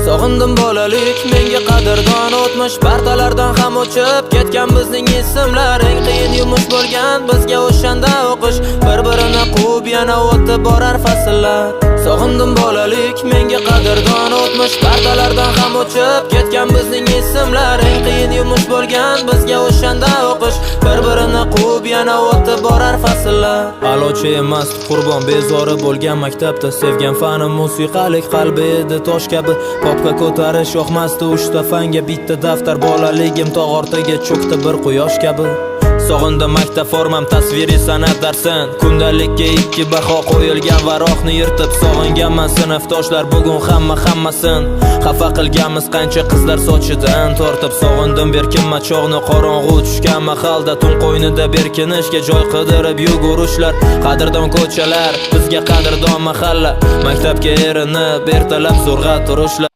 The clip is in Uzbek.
Sog'indim bolalik, menga qadrdon o'tmish partalardan ham o'chib ketgan bizning ismlar. Eng qiyin yumush bo'lgan bizga o'shanda o'qish, bir-birini quvib yana o'tib borar fasllar. Sog'indim bolalik, menga qadrdon o'tmish partalardan ham o'chib ketgan bizning ismlar. Eng qiyin yumush bo'lgan bizga o'shanda o'qish, bir-birini quvib yana o'tib borar fasllar. Alochi emas qurbon bezori bo'lgan maktabda, sevgan fanim musiqalik, qalbi edi tosh kabi. Popga ko'tarish yoqmasdi uchta fanga, bitta daftar bolaligim tog' ortiga cho'kdi bir quyosh kabi. Sog'indim maktab formam, tasviriy san'at darsin. Kundalikka 2 baho qo'yilgan varoqni yirtib sog'inganman sinfdoshlar bugun hammasin. Xafa qilganmiz qancha qizlar sochidan tortib. Sog'indim berkinma chog'ni, qorong'u tushgan mahalda tun qo'ynida berkinishga joy qidirib yugurishlar. Qadrdon ko'chalar bizga qadrdon mahalla, maktabga erinib ertalab zo'rg'a turishlar.